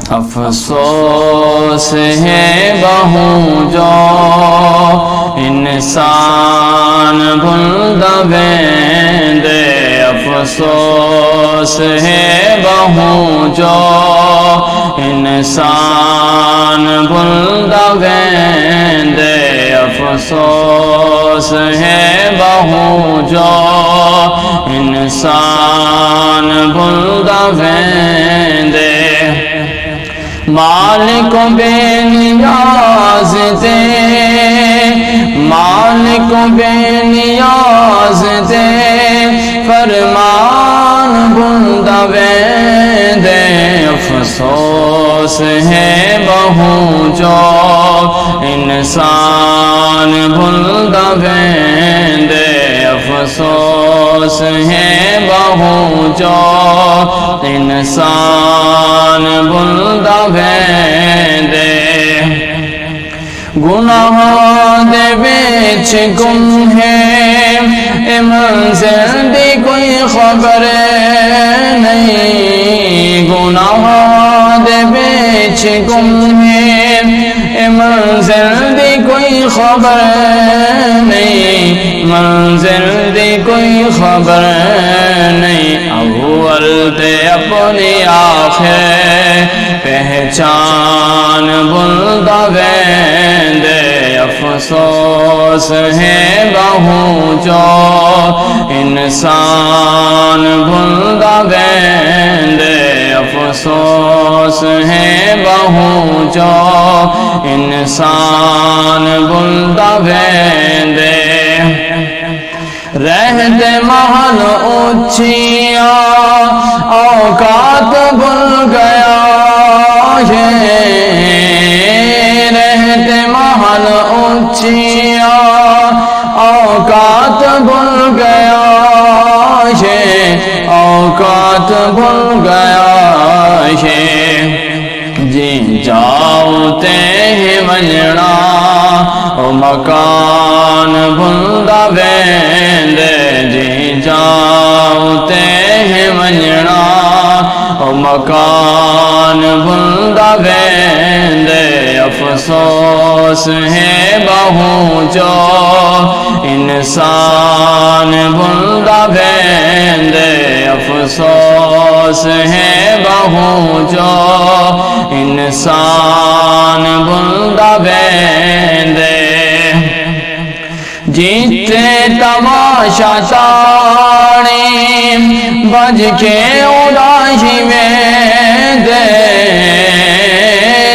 افسوس ہے بہوں جو انسان بھلدا ویندے افسوس ہے بہوں جو انسان بھلدا ویندے افسوس ہے بہوں جو انسان بھلدا ویندے مالک بے نیاز تے مالک بے نیاز تے فرمان بھلدا ویندے افسوس ہے بہوں جو انسان بھلدا ویندے افسوس ہے بہوں جو انسان بھلدا ویندے گناہاں دے وچ گم ہے اے منزل دی کوئی خبر نہیں گناہاں دے وچ گم ہے اے منزل دی کوئی خبر نہیں منزل دی کوئی خبر نہیں اول تے اپنی آخر پہچان بھلدا ویندے افسوس ہے بہوں جو انسان بھلدا ویندے افسوس ہے بہوں جو انسان بھلدا ویندے رہتے محل اونچیاں اوقات بھل گیا ہے رہتے محل اونچیاں اوقات بھل گیا ہے اوقات بھل گیا ہے جی جاؤ تے ونجنا او مکان بھلدا ویندے جی جاؤ تے ونجنا او مکان بھلدا ویندے افسوس ہے بہوں جو انسان بھلدا ویندے افسوس ہے بہوں جو انسان بھلدا ویندے جیتے تماشا تاڑی بج کے اڑائی ویندے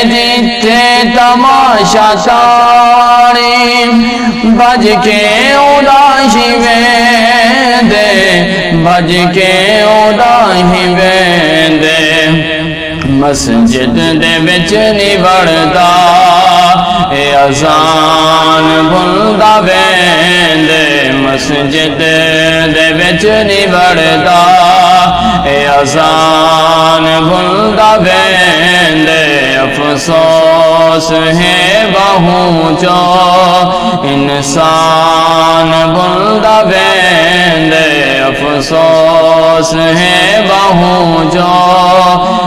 جیتے تماشا تاڑی بج کے اڑائی ویندے بج کے اڑائی ویندے مسجد دے وچ نہیں وڑدا اے اذان بھلدا ویندے مسجد دے وچ نہیں وڑدا اے اذان بھلدا ویندے افسوس ہے بہوں جو انسان بھلدا ویندے افسوس ہے بہوں جو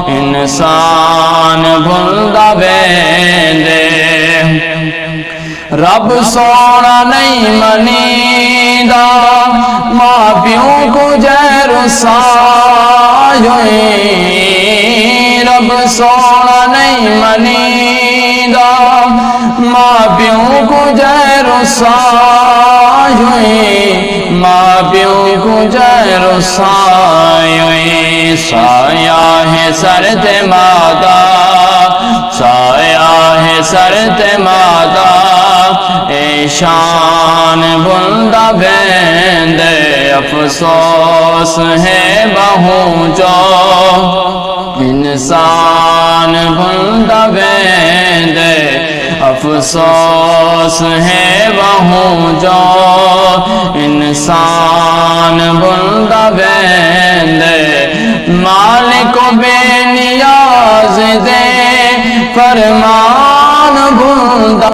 انسان بھلدا ویندے رب سونا نہیں منیدا ماں پیوں کو جہر سائے رب سونا نہیں منیدا ماں پیوں کو جہر سائے ماں پیوں کو جہر سائے سایہ ہے سر تے مادا سایہ ہے سر تے مادا اے شان بھلدا ویندے افسوس ہے بہوں جو انسان بھلدا ویندے افسوس ہے بہوں جو انسان بھلدا ویندے مالک بے نیاز دے فرمان بھلدا